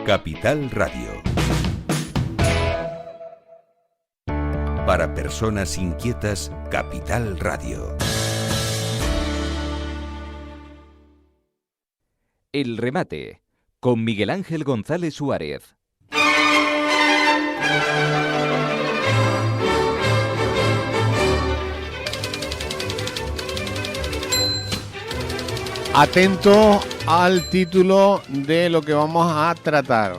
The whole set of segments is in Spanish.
Capital Radio. Para personas inquietas, Capital Radio. El remate, con Miguel Ángel González Suárez. Atento al título de lo que vamos a tratar: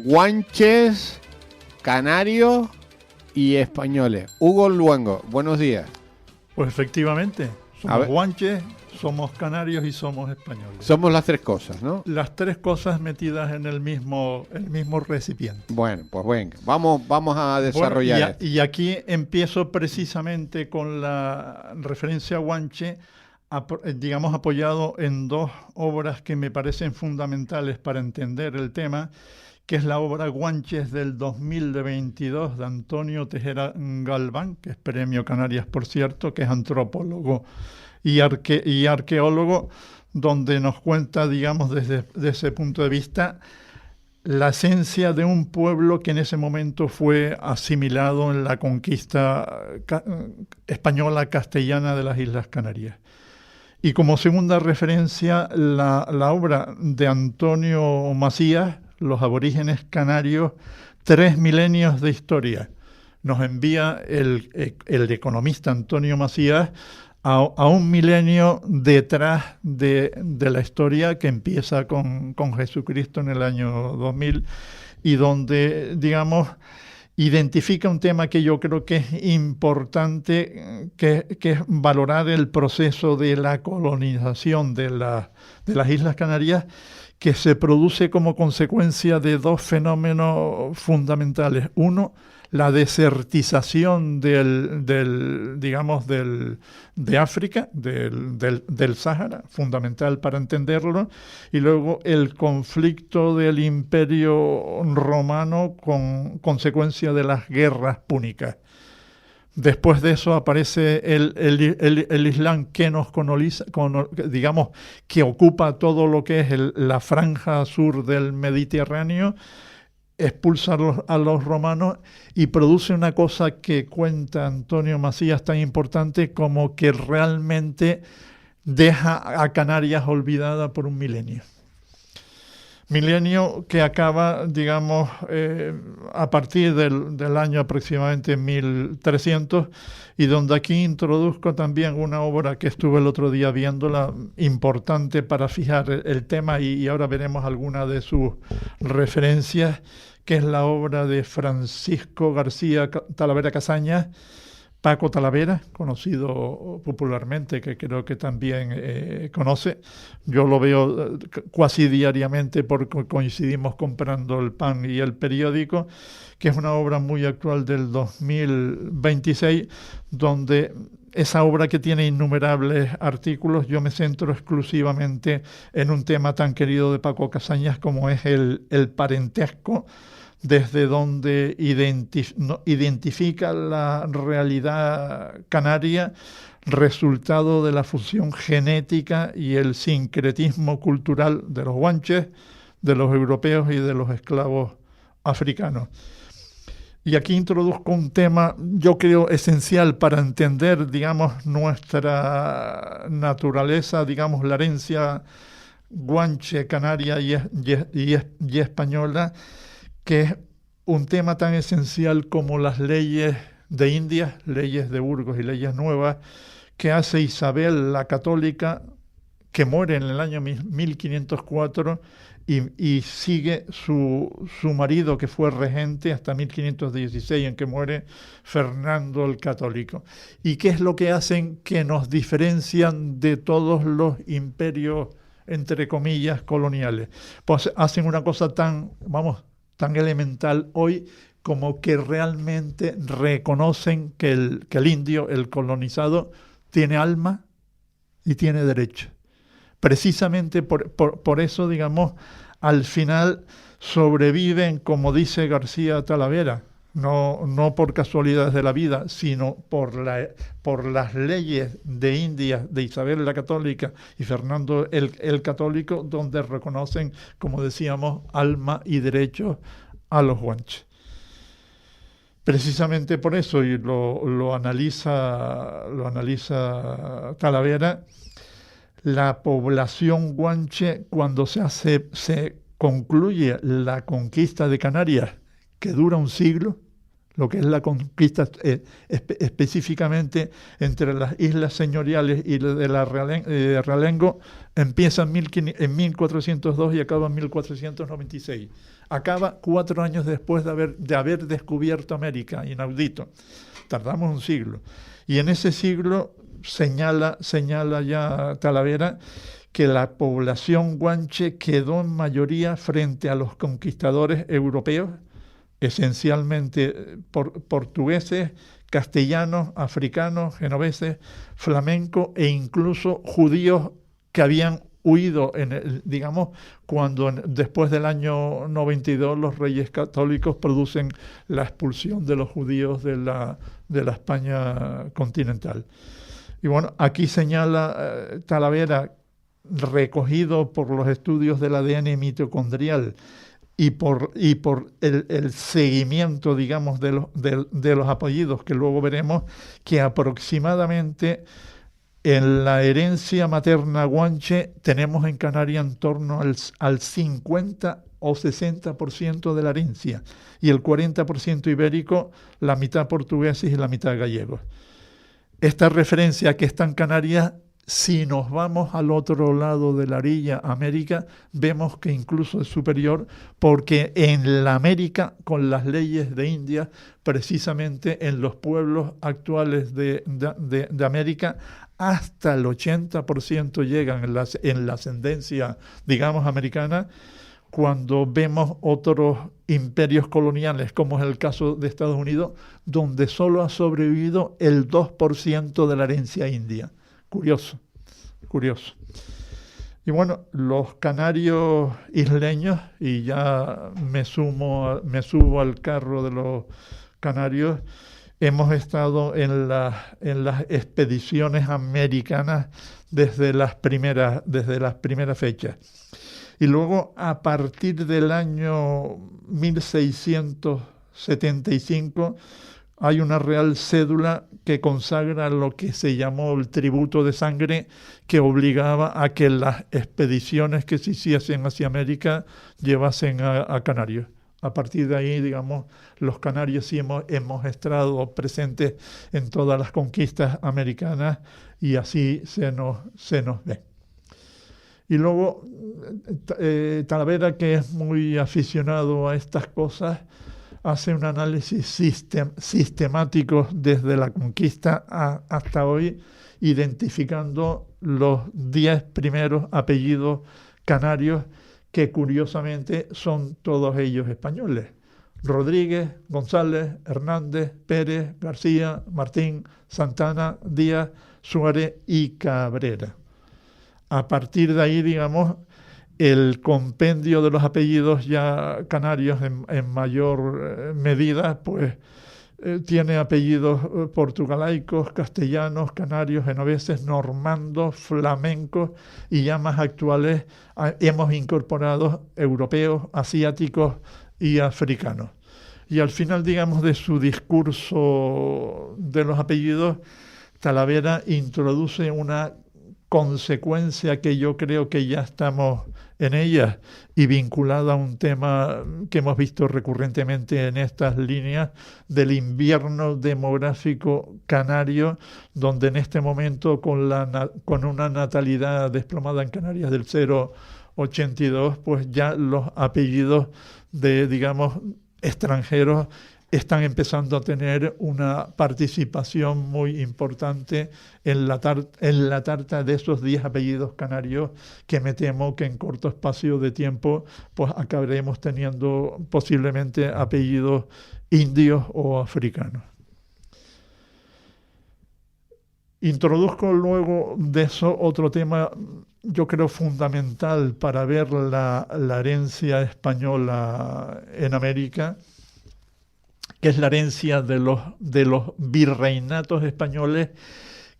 guanches, canarios y españoles. Hugo Luengo, buenos días. Pues efectivamente, somos guanches, somos canarios y somos españoles. Somos las tres cosas, ¿no? Las tres cosas metidas en el mismo recipiente. Bueno, pues venga, vamos a desarrollar esto. Y aquí empiezo precisamente con la referencia a guanche, digamos, apoyado en dos obras que me parecen fundamentales para entender el tema, que es la obra Guanches del 2022 de Antonio Tejera Galván, que es Premio Canarias, por cierto, que es antropólogo y arqueólogo, donde nos cuenta, digamos, desde ese punto de vista, la esencia de un pueblo que en ese momento fue asimilado en la conquista española castellana de las Islas Canarias. Y como segunda referencia, la obra de Antonio Macías, Los aborígenes canarios, 3 milenios de historia. Nos envía el economista Antonio Macías a un milenio detrás de la historia que empieza con Jesucristo en el año 2000 y donde, digamos, identifica un tema que yo creo que es importante, que es valorar el proceso de la colonización de las Islas Canarias, que se produce como consecuencia de dos fenómenos fundamentales. Uno, la desertización de África, del Sáhara, fundamental para entenderlo, y luego el conflicto del Imperio Romano con consecuencia de las guerras púnicas. Después de eso aparece el Islam que nos coloniza, digamos, que ocupa todo lo que es la franja sur del Mediterráneo, expulsa a los romanos y produce una cosa que cuenta Antonio Macías tan importante como que realmente deja a Canarias olvidada por un milenio. Milenio que acaba, digamos, a partir del año aproximadamente 1300, y donde aquí introduzco también una obra que estuve el otro día viéndola, importante para fijar el tema, y ahora veremos algunas de sus referencias, que es la obra de Francisco García Talavera Casañas, Paco Talavera, conocido popularmente, que creo que también conoce. Yo lo veo casi diariamente porque coincidimos comprando el pan y el periódico, que es una obra muy actual del 2026, donde esa obra, que tiene innumerables artículos, yo me centro exclusivamente en un tema tan querido de Paco Casañas como es el parentesco, desde donde identifica la realidad canaria, resultado de la fusión genética y el sincretismo cultural de los guanches, de los europeos y de los esclavos africanos. Y aquí introduzco un tema, yo creo, esencial para entender, digamos, nuestra naturaleza, digamos, la herencia guanche, canaria y española, que es un tema tan esencial como las leyes de Indias, leyes de Burgos y leyes nuevas, que hace Isabel la Católica, que muere en el año 1504, y sigue su marido, que fue regente hasta 1516, en que muere Fernando el Católico. ¿Y qué es lo que hacen que nos diferencian de todos los imperios, entre comillas, coloniales? Pues hacen una cosa tan elemental hoy, como que realmente reconocen que el indio, el colonizado, tiene alma y tiene derecho. Precisamente por eso, digamos, al final sobreviven, como dice García Talavera, no por casualidades de la vida, sino por las leyes de India, de Isabel la Católica y Fernando el Católico, donde reconocen, como decíamos, alma y derechos a los guanches. Precisamente por eso, y lo analiza Talavera, la población guanche, cuando se concluye la conquista de Canarias, que dura un siglo, lo que es la conquista específicamente entre las islas señoriales y de Realengo, empieza en 1402 y acaba en 1496. Acaba 4 años después de haber descubierto América, inaudito. Tardamos un siglo. Y en ese siglo señala ya Talavera que la población guanche quedó en mayoría frente a los conquistadores europeos, esencialmente portugueses, castellanos, africanos, genoveses, flamencos e incluso judíos que habían huido, después del año 92 los reyes católicos producen la expulsión de los judíos de la España continental. Y bueno, aquí señala Talavera, recogido por los estudios del ADN mitocondrial y por el seguimiento, digamos, de los apellidos, que luego veremos, que aproximadamente en la herencia materna guanche tenemos en Canarias en torno al 50 o 60% de la herencia, y el 40% ibérico, la mitad portugueses y la mitad gallegos. Esta referencia que está en Canarias, si nos vamos al otro lado de la orilla, América, vemos que incluso es superior, porque en la América, con las leyes de India, precisamente en los pueblos actuales de América, hasta el 80% llegan en la ascendencia, digamos, americana, cuando vemos otros imperios coloniales, como es el caso de Estados Unidos, donde solo ha sobrevivido el 2% de la herencia india. Curioso. Y los canarios isleños, y ya me subo al carro de los canarios, hemos estado en las expediciones americanas desde las primeras fechas. Y luego, a partir del año 1675, hay una real cédula que consagra lo que se llamó el tributo de sangre, que obligaba a que las expediciones que se hiciesen hacia América llevasen a Canarios. A partir de ahí, digamos, los canarios sí hemos estado presentes en todas las conquistas americanas, y así se nos ve. Y luego, Talavera, que es muy aficionado a estas cosas, hace un análisis sistemático desde la conquista hasta hoy, identificando los 10 primeros apellidos canarios, que curiosamente son todos ellos españoles: Rodríguez, González, Hernández, Pérez, García, Martín, Santana, Díaz, Suárez y Cabrera. A partir de ahí, digamos, el compendio de los apellidos ya canarios en mayor medida, pues tiene apellidos portugalaicos, castellanos, canarios, genoveses, normandos, flamencos, y ya más actuales hemos incorporado europeos, asiáticos y africanos. Y al final, digamos, de su discurso de los apellidos, Talavera introduce una consecuencia que yo creo que ya estamos en ella, y vinculada a un tema que hemos visto recurrentemente en estas líneas del invierno demográfico canario, donde en este momento con una natalidad desplomada en Canarias del 0,82, pues ya los apellidos de, digamos, extranjeros están empezando a tener una participación muy importante en la tarta de esos 10 apellidos canarios, que me temo que en corto espacio de tiempo pues acabaremos teniendo posiblemente apellidos indios o africanos. Introduzco luego de eso otro tema, yo creo fundamental para ver la herencia española en América, que es la herencia de los virreinatos españoles,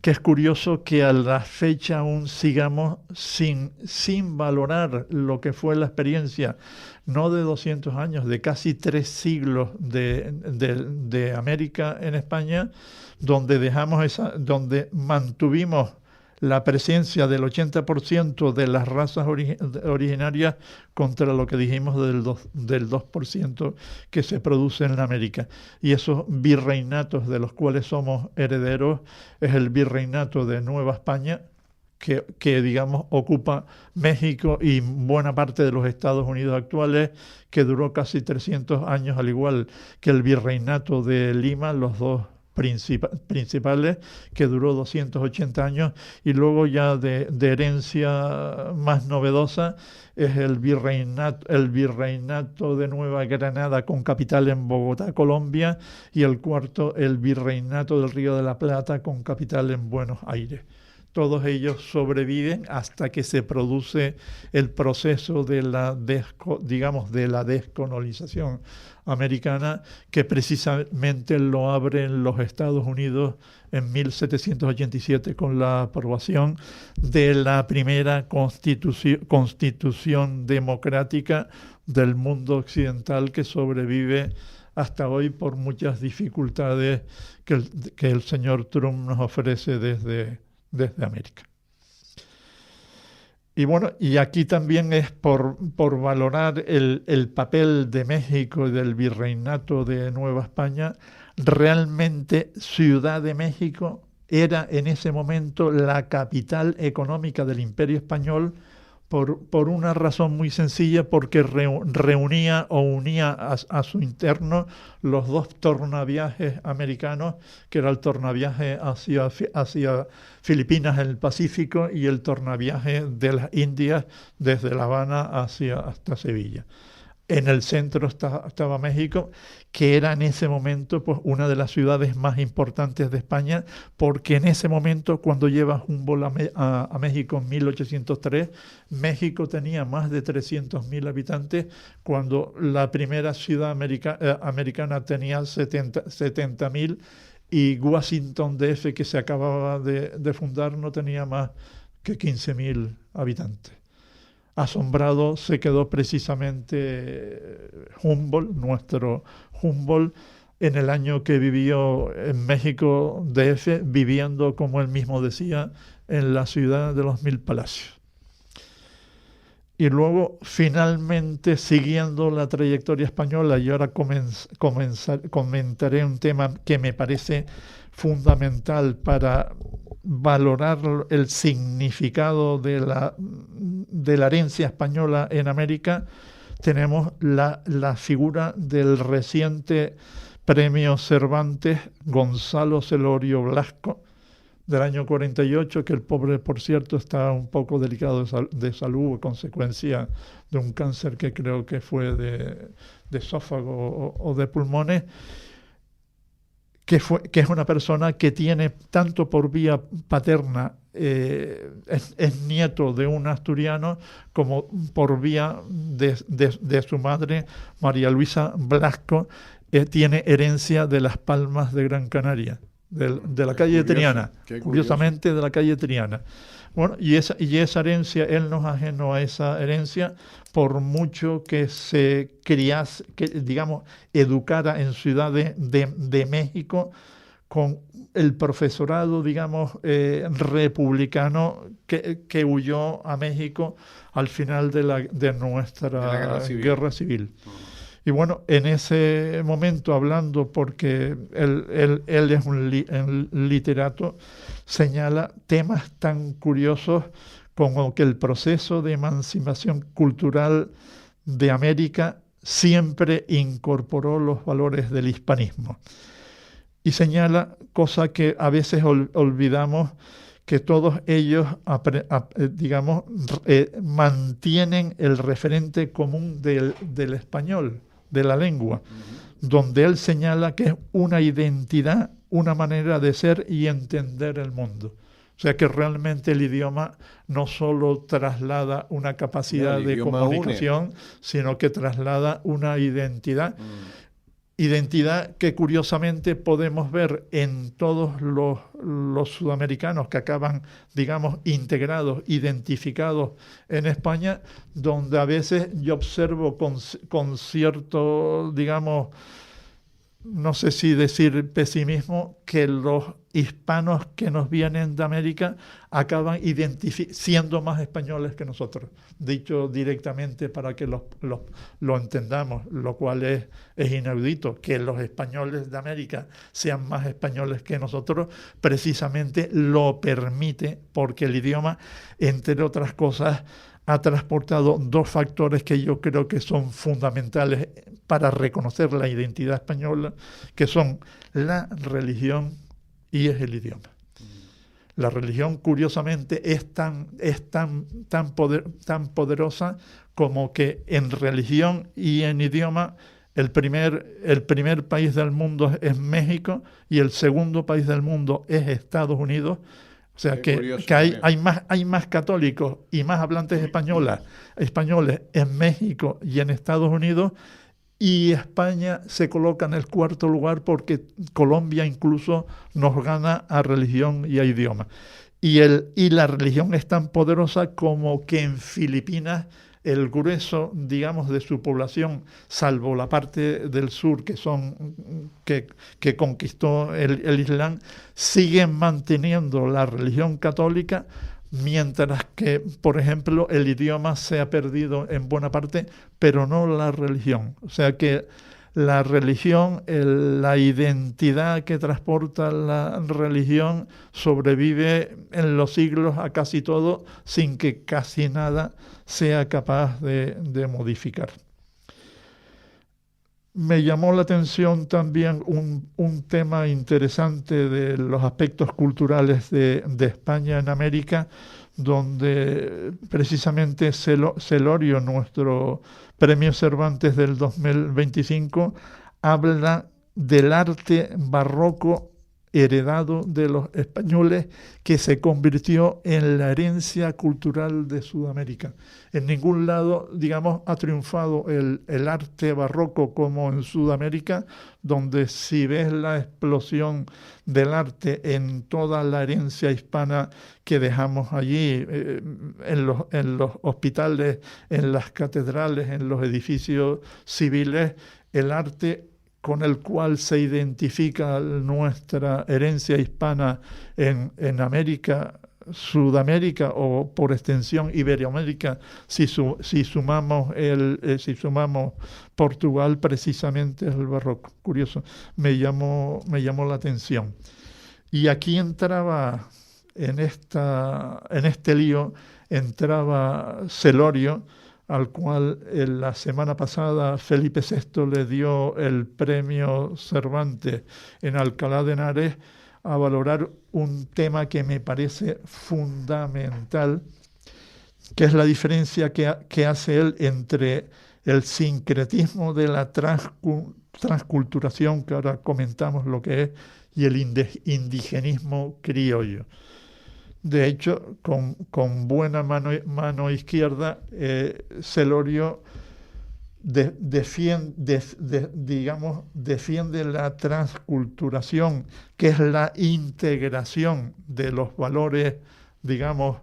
que es curioso que a la fecha aún sigamos sin valorar lo que fue la experiencia, no de 200 años, de casi 3 siglos de América en España, donde mantuvimos la presencia del 80% de las razas originarias contra lo que dijimos del 2% que se produce en la América. Y esos virreinatos de los cuales somos herederos es el virreinato de Nueva España, que digamos ocupa México y buena parte de los Estados Unidos actuales, que duró casi 300 años, al igual que el virreinato de Lima, los dos principales, que duró 280 años, y luego ya de herencia más novedosa es el virreinato de Nueva Granada, con capital en Bogotá, Colombia, y el cuarto, el virreinato del Río de la Plata, con capital en Buenos Aires. Todos ellos sobreviven hasta que se produce el proceso de la descolonización americana, que precisamente lo abren los Estados Unidos en 1787 con la aprobación de la primera constitución democrática del mundo occidental, que sobrevive hasta hoy por muchas dificultades que el señor Trump nos ofrece desde América. Y bueno, y aquí también es por valorar el papel de México y del virreinato de Nueva España. Realmente Ciudad de México era en ese momento la capital económica del Imperio Español, por una razón muy sencilla, porque reunía o unía a su interno los dos tornaviajes americanos, que era el tornaviaje hacia Filipinas en el Pacífico y el tornaviaje de las Indias desde La Habana hasta Sevilla. En el centro estaba México, que era en ese momento pues una de las ciudades más importantes de España, porque en ese momento, cuando lleva Humboldt a México en 1803, México tenía más de 300.000 habitantes, cuando la primera ciudad americana tenía 70.000, y Washington DF, que se acababa de fundar, no tenía más que 15.000 habitantes. Asombrado se quedó precisamente Humboldt, nuestro Humboldt, en el año que vivió en México DF, viviendo, como él mismo decía, en la ciudad de los 1000 palacios. Y luego, finalmente, siguiendo la trayectoria española, y ahora comentaré un tema que me parece fundamental para valorar el significado de la herencia española en América. Tenemos la figura del reciente premio Cervantes, Gonzalo Celorio Blasco, del año 48, que el pobre, por cierto, está un poco delicado de salud a consecuencia de un cáncer que creo que fue de esófago o de pulmones, que es una persona que tiene, tanto por vía paterna, es nieto de un asturiano, como por vía de su madre, María Luisa Blasco, tiene herencia de Las Palmas de Gran Canaria, de la calle Triana, curiosamente de la calle Triana. Bueno, y esa herencia, él no es ajeno a esa herencia, por mucho que se criase, educara en Ciudad de México, con el profesorado, republicano, que huyó a México al final de nuestra guerra civil. Y bueno, en ese momento, hablando, porque él es un literato, señala temas tan curiosos como que el proceso de emancipación cultural de América siempre incorporó los valores del hispanismo. Y señala, cosa que a veces olvidamos, que todos ellos, mantienen el referente común del español, de la lengua, donde él señala que es una identidad, una manera de ser y entender el mundo. O sea que realmente el idioma no solo traslada una capacidad de comunicación, sino que traslada una identidad. Identidad que curiosamente podemos ver en todos los sudamericanos que acaban, digamos, integrados, identificados en España, donde a veces yo observo con cierto, digamos, no sé si decir pesimismo, que los hispanos que nos vienen de América acaban siendo más españoles que nosotros, dicho directamente para que lo entendamos, lo cual es inaudito, que los españoles de América sean más españoles que nosotros, precisamente lo permite porque el idioma, entre otras cosas, ha transportado dos factores que yo creo que son fundamentales para reconocer la identidad española, que son la religión y es el idioma. La religión, curiosamente, es tan poderosa como que en religión y en idioma el primer país del mundo es México y el segundo país del mundo es Estados Unidos. O sea que hay más católicos y más hablantes españoles en México y en Estados Unidos, y España se coloca en el cuarto lugar porque Colombia incluso nos gana a religión y a idioma. Y la religión es tan poderosa como que en Filipinas el grueso, digamos, de su población, salvo la parte del sur que conquistó el Islam, siguen manteniendo la religión católica, mientras que, por ejemplo, el idioma se ha perdido en buena parte, pero no la religión. O sea que la religión, la identidad que transporta la religión sobrevive en los siglos a casi todo, sin que casi nada sea capaz de modificar. Me llamó la atención también un tema interesante de los aspectos culturales de España en América, donde precisamente Celorio, nuestro Premio Cervantes del 2025, habla del arte barroco heredado de los españoles que se convirtió en la herencia cultural de Sudamérica. En ningún lado, digamos, ha triunfado el arte barroco como en Sudamérica, donde si ves la explosión del arte en toda la herencia hispana que dejamos allí, en los hospitales, en las catedrales, en los edificios civiles, el arte con el cual se identifica nuestra herencia hispana en América, Sudamérica o por extensión Iberoamérica, si sumamos Portugal, precisamente es el barroco. Curioso, me llamó la atención. Y aquí entraba, en este lío, entraba Celorio, al cual la semana pasada Felipe VI le dio el premio Cervantes en Alcalá de Henares, a valorar un tema que me parece fundamental, que es la diferencia que hace él entre el sincretismo de la transculturación, que ahora comentamos lo que es, y el indigenismo criollo. De hecho, con buena mano izquierda, Celorio defiende la transculturación, que es la integración de los valores, digamos,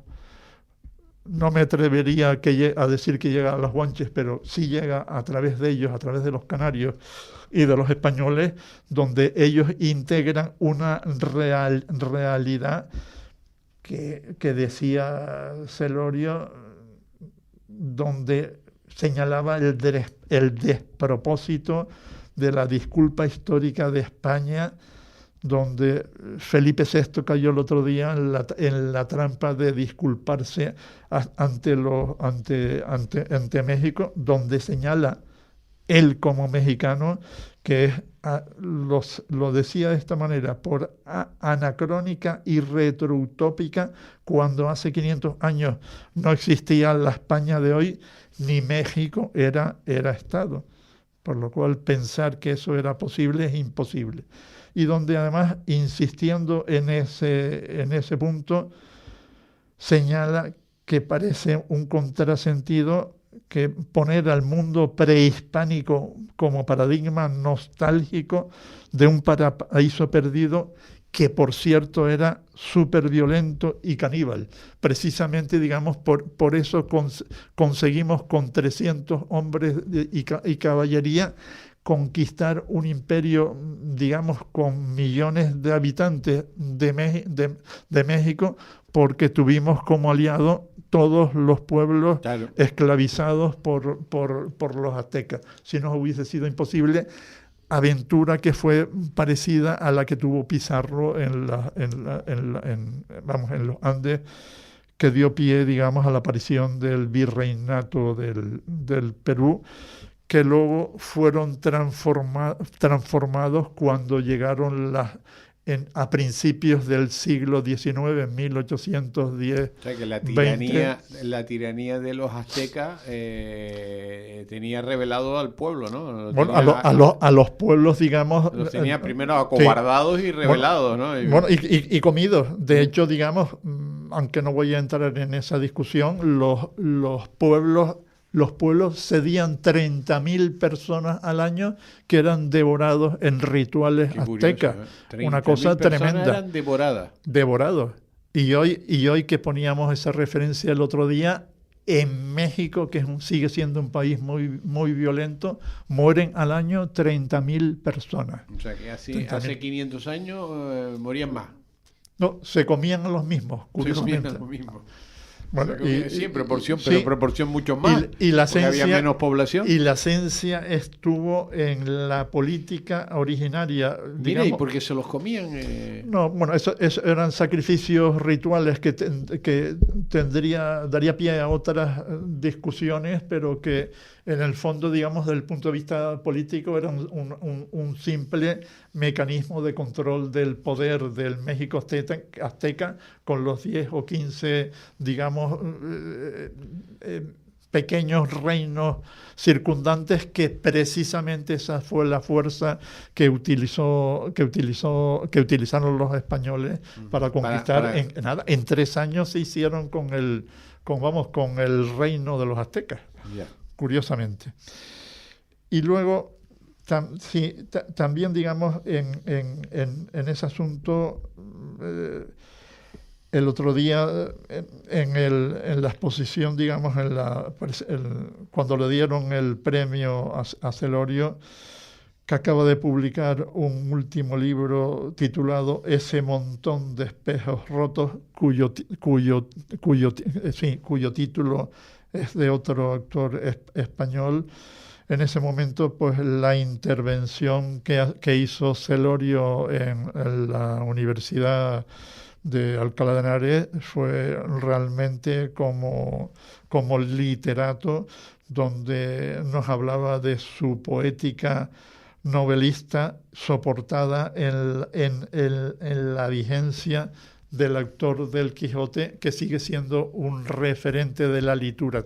no me atrevería a decir que llega a los guanches, pero sí llega a través de ellos, a través de los canarios y de los españoles, donde ellos integran una realidad que decía Celorio, donde señalaba el despropósito de la disculpa histórica de España, donde Felipe VI cayó el otro día en la trampa de disculparse ante México, donde señala él como mexicano que lo decía de esta manera, por anacrónica y retroutópica, cuando hace 500 años no existía la España de hoy, ni México era Estado, por lo cual pensar que eso era posible es imposible. Y donde además, insistiendo en ese punto, señala que parece un contrasentido que poner al mundo prehispánico como paradigma nostálgico de un paraíso perdido que, por cierto, era súper violento y caníbal. Precisamente, digamos, por eso conseguimos con 300 hombres y caballería conquistar un imperio, digamos, con millones de habitantes de México, porque tuvimos como aliado todos los pueblos esclavizados por los aztecas. Si no, hubiese sido imposible, aventura que fue parecida a la que tuvo Pizarro en los Andes, que dio pie, digamos, a la aparición del virreinato del Perú, que luego fueron transformados cuando llegaron a principios del siglo XIX, en 1810. O sea que la tiranía de los aztecas tenía revelado al pueblo, ¿no? Bueno, a los pueblos, digamos... Los tenía primero acobardados y revelados, ¿no? Y comidos. De hecho, digamos, aunque no voy a entrar en esa discusión, los pueblos cedían 30.000 personas al año que eran devorados en rituales aztecas. Una cosa tremenda. Eran devorados. Y hoy que poníamos esa referencia el otro día, en México, que sigue siendo un país muy, muy violento, mueren al año 30.000 personas. O sea que hace 500 años morían más. No, se comían a los mismos, curiosamente. Bueno, proporción mucho más, y la esencia, porque había menos población. Y la esencia estuvo en la política originaria. Mira, ¿y por qué se los comían? No, bueno, eso eran sacrificios rituales que daría pie a otras discusiones, pero que en el fondo, digamos, desde el punto de vista político, era un simple mecanismo de control del poder del México azteca con los 10 o 15, digamos, pequeños reinos circundantes, que precisamente esa fue la fuerza que utilizaron los españoles para conquistar. En 3 años se hicieron con el reino de los aztecas. Yeah. Curiosamente. Y luego, también, digamos, en ese asunto, el otro día, en la exposición, digamos, cuando le dieron el premio a Celorio, que acaba de publicar un último libro titulado Ese montón de espejos rotos, cuyo título es de otro autor español. En ese momento, pues la intervención que hizo Celorio en la Universidad de Alcalá de Henares fue realmente como literato, donde nos hablaba de su poética novelista soportada en la vigencia del autor del Quijote, que sigue siendo un referente de la literatura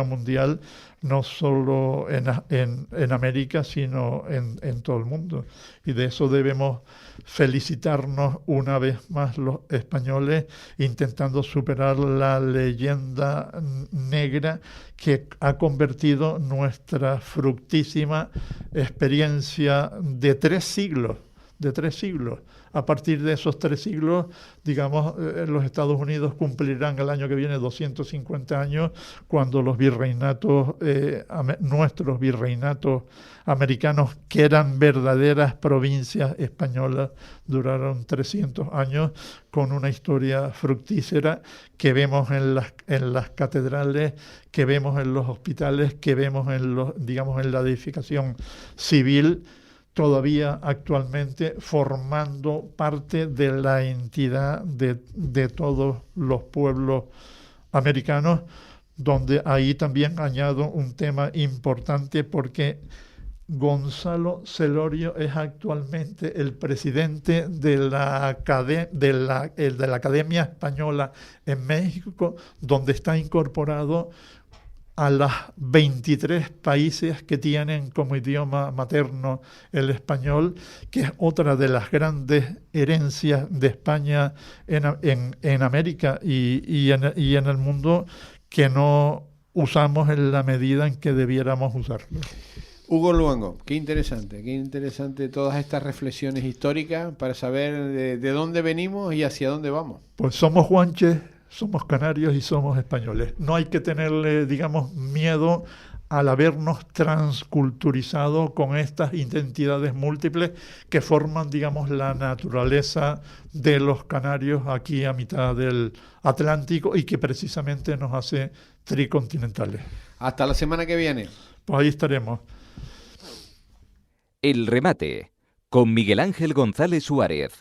mundial, no solo en América, sino en todo el mundo. Y de eso debemos felicitarnos una vez más los españoles, intentando superar la leyenda negra que ha convertido nuestra fructísima experiencia de 3 siglos. A partir de esos 3 siglos, digamos, los Estados Unidos cumplirán el año que viene 250 años, cuando los virreinatos, nuestros virreinatos americanos, que eran verdaderas provincias españolas, duraron 300 años, con una historia fructífera que vemos en las catedrales, que vemos en los hospitales, que vemos en la edificación civil, todavía actualmente formando parte de la entidad de todos los pueblos americanos, donde ahí también añado un tema importante, porque Gonzalo Celorio es actualmente el presidente de la Academia Española en México, donde está incorporado a los 23 países que tienen como idioma materno el español, que es otra de las grandes herencias de España en América y en el mundo, que no usamos en la medida en que debiéramos usarlo. Hugo Luengo, qué interesante todas estas reflexiones históricas para saber de dónde venimos y hacia dónde vamos. Pues somos guanches, somos canarios y somos españoles. No hay que tenerle, digamos, miedo al habernos transculturizado con estas identidades múltiples que forman, digamos, la naturaleza de los canarios aquí a mitad del Atlántico y que precisamente nos hace tricontinentales. Hasta la semana que viene. Pues ahí estaremos. El remate con Miguel Ángel González Suárez.